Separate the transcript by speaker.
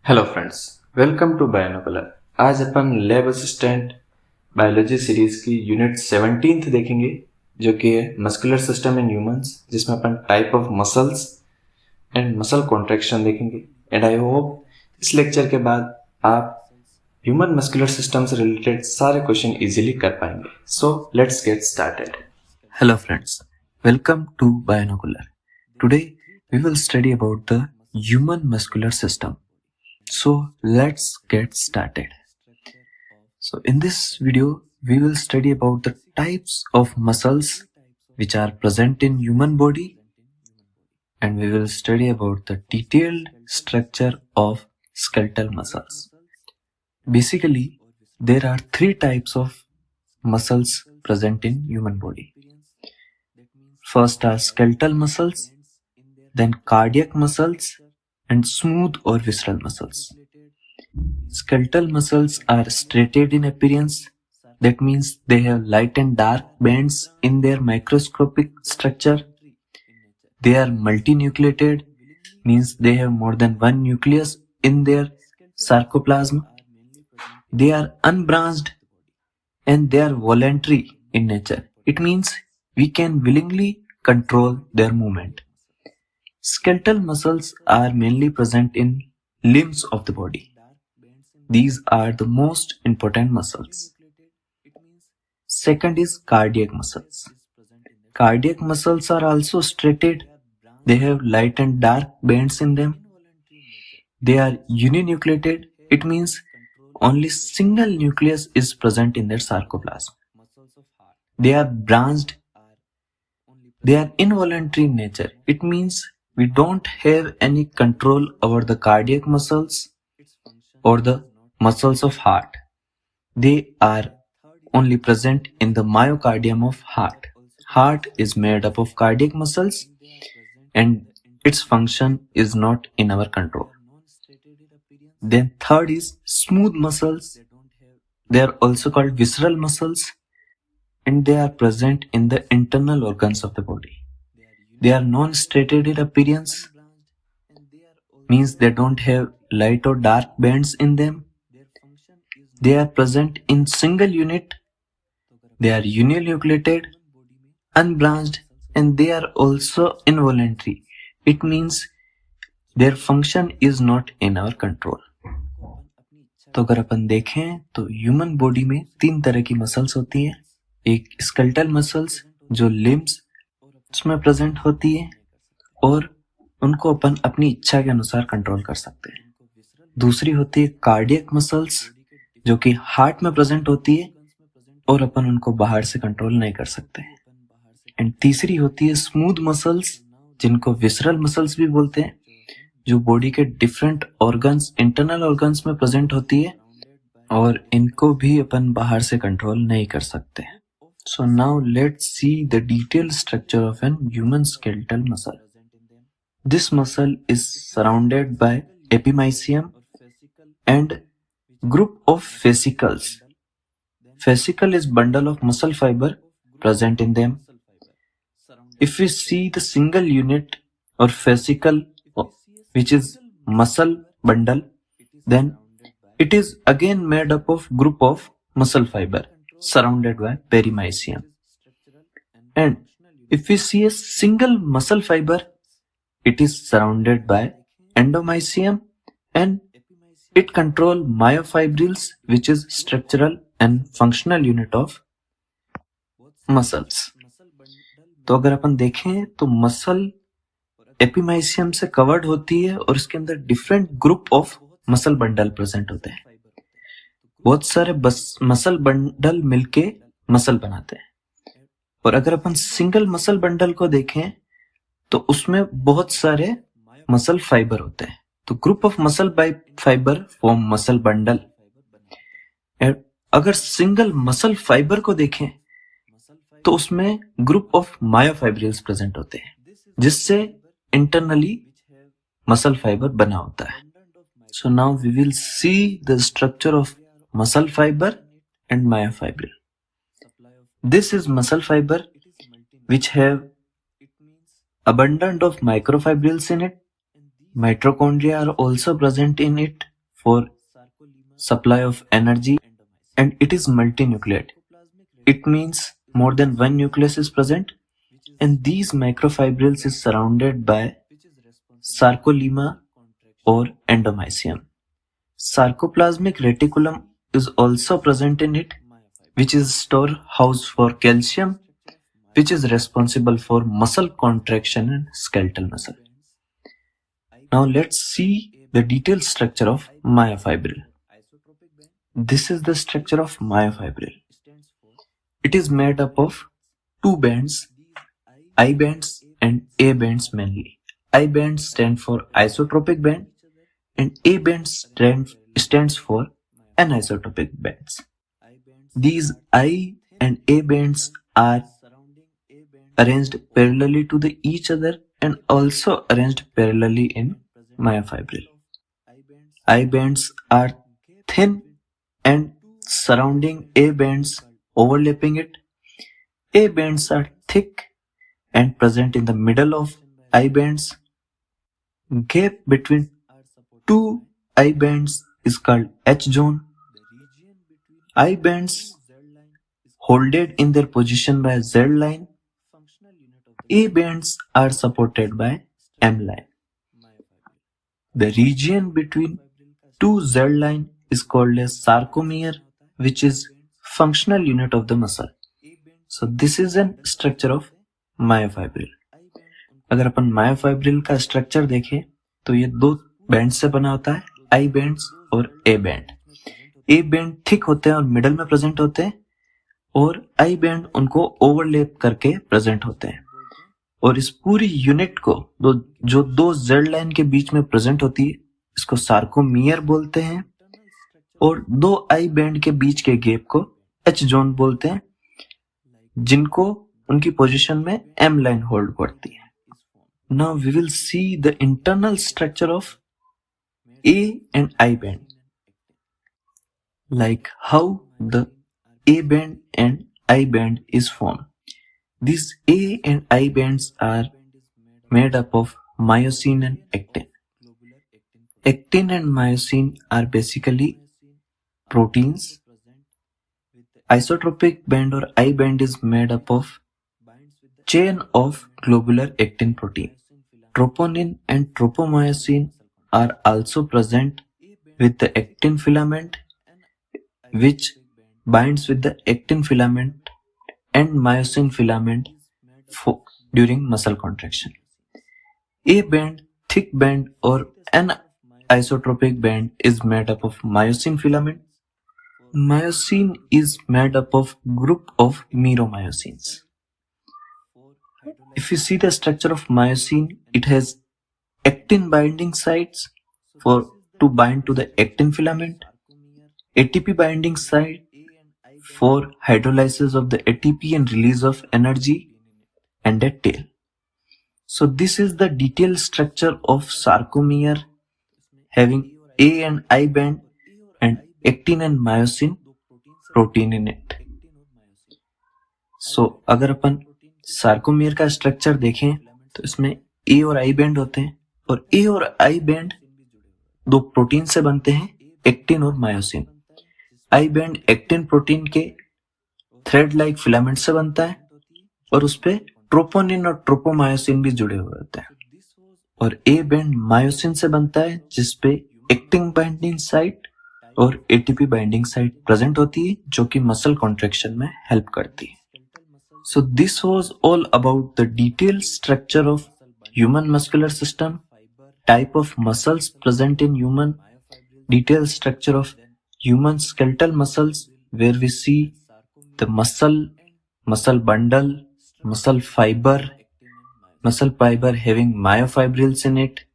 Speaker 1: Hello friends, welcome to Bionocular. आज अपन lab assistant biology series की यूनिट 17 देखेंगे, जो कि है मस्कुलर सिस्टम इन ह्यूमंस, जिसमें अपन type of muscles and muscle contraction देखेंगे। एंड आई होप इस लेक्चर के बाद आप ह्यूमन मस्कुलर सिस्टम से रिलेटेड सारे क्वेश्चन इजीली कर पाएंगे। So let's get started. Hello friends, welcome to Bionocular. Today we will study about the human muscular system. So let's get started. So in this video, we will study about the types of muscles which are present in human body, and we will study about the detailed structure of skeletal muscles. Basically, there are three types of muscles present in human body. First are skeletal muscles, then cardiac muscles, and smooth or visceral muscles. Skeletal muscles are striated in appearance. That means they have light and dark bands in their microscopic structure. They are multinucleated, means they have more than one nucleus in their sarcoplasm. They are unbranched and they are voluntary in nature. It means we can willingly control their movement. Skeletal muscles are mainly present in limbs of the body. These are the most important muscles. Second is cardiac muscles. Cardiac muscles are also striated. They have light and dark bands in them. They are uninucleated. It means only single nucleus is present in their sarcoplasm. They are branched. They are involuntary in nature. It means we don't have any control over the cardiac muscles or the muscles of heart. They are only present in the myocardium of heart. Heart is made up of cardiac muscles and its function is not in our control. Then third is smooth muscles. They are also called visceral muscles and they are present in the internal organs of the body. They are non-striated in appearance, means they don't have light or dark bands in them. They are present in single unit. They are uninucleated, unbranched, and they are also involuntary. It means their function is not in our control. तो अगर अपन देखें तो human body में तीन तरह की muscles होती हैं। एक स्केलेटल मसल्स जो लिम्स में प्रेजेंट होती है और उनको अपन अपनी इच्छा के अनुसार कंट्रोल कर सकते हैं। दूसरी होती है कार्डियक मसल्स जो कि हार्ट में प्रेजेंट होती है और अपन उनको बाहर से कंट्रोल नहीं कर सकते। एंड तीसरी होती है स्मूथ मसल्स जिनको विसरल मसल्स भी बोलते हैं, जो बॉडी के डिफरेंट ऑर्गन्स, इंटरनल ऑर्गन्स में प्रेजेंट होती है और इनको भी अपन बाहर से कंट्रोल नहीं कर सकते। So now let's see the detailed structure of an human skeletal muscle. This muscle is surrounded by epimysium and group of fascicles. Fascicle is bundle of muscle fiber present in them. If we see the single unit or fascicle, which is muscle bundle, then it is again made up of group of muscle fiber surrounded by perimysium. And if we see a single muscle fiber, it is surrounded by endomysium and it controls myofibrils, which is structural and functional unit of muscles. तो अगर अपन देखें तो muscle epimysium से covered होती है और इसके अंदर different group of muscle bundle present होते हैं। बहुत सारे मसल बंडल मिलके मसल बनाते हैं। और अगर अपन सिंगल मसल बंडल को देखें तो उसमें बहुत सारे मसल फाइबर होते हैं। तो group of muscle fibre form muscle bundle. अगर सिंगल मसल फाइबर को देखें तो उसमें ग्रुप ऑफ मायोफाइब्रिल्स प्रेजेंट होते हैं, जिससे इंटरनली मसल फाइबर बना होता है। So now we will see the structure of muscle fiber and myofibril. This is muscle fiber which have abundant of microfibrils in it. Mitochondria are also present in it for supply of energy, and it is multinucleate. It means more than one nucleus is present, and these microfibrils is surrounded by sarcolemma or endomysium. Sarcoplasmic reticulum is also present in it, which is storehouse for calcium, which is responsible for muscle contraction and skeletal muscle. Now let's see the detailed structure of myofibril. This is the structure of myofibril. It is made up of two bands, I bands and A bands mainly. I bands stand for isotropic band and A bands stands for anisotropic bands. These I and A bands are arranged parallelly to each other and also arranged parallelly in myofibril. I bands are thin and surrounding A bands overlapping it. A bands are thick and present in the middle of I bands. Gap between two I bands is called H zone. I bands holded in their position by Z line. A bands are supported by M line. The region between two Z line is called as sarcomere, which is functional unit of the muscle. So this is an structure of myofibril. अगर अपन myofibril का structure देखें तो ये दो band से बना होता है, आई बैंड्स और A band. A band thick होते हैं और मिडल में प्रेजेंट होते हैं, और आई बैंड उनको ओवरलैप करके प्रेजेंट होते हैं. और इस पूरी यूनिट को जो दो जेड लाइन के बीच में प्रेजेंट होती है, इसको सार्कोमियर बोलते हैं, और दो आई बैंड के बीच के गैप को एच जोन बोलते हैं, जिनको उनकी पोजीशन में एम लाइन होल्ड करती है. Now we will see the internal structure of A and I band, like how the A band and I band is formed. These A and I bands are made up of myosin and actin. Actin and myosin are basically proteins. Isotropic band or I band is made up of chain of globular actin protein. Troponin and tropomyosin are also present with the actin filament, which binds with the actin filament and myosin filament during muscle contraction. A band, thick band or an isotropic band is made up of myosin filament. Myosin is made up of group of meromyosins. If you see the structure of myosin, it has actin binding sites to bind to the actin filament, ATP binding site for hydrolysis of the ATP and release of energy, and a tail. So this is the detailed structure of sarcomere, having A and I band and actin and myosin protein in it. So अगर अपन sarcomere का structure देखें तो इसमें ए और I band होते हैं, और ए और आई बैंड दो प्रोटीन से बनते हैं, एक्टिन और myosin. I band actin protein के थ्रेड लाइक फिलामेंट से बनता है, और उस पे ट्रोपोनिन और ट्रोपोमायोसिन भी जुड़े हुए होते हैं. और ए बैंड मायोसिन से बनता है, जिसपे एक्टिन बाइंडिंग साइट और एटीपी बाइंडिंग साइट प्रेजेंट होती है, जो कि मसल कॉन्ट्रैक्शन में हेल्प करती है. So this was all about the detailed structure of human muscular system, type of muscles present in human, detailed structure of human skeletal muscles, where we see the muscle bundle, muscle fiber having myofibrils in it,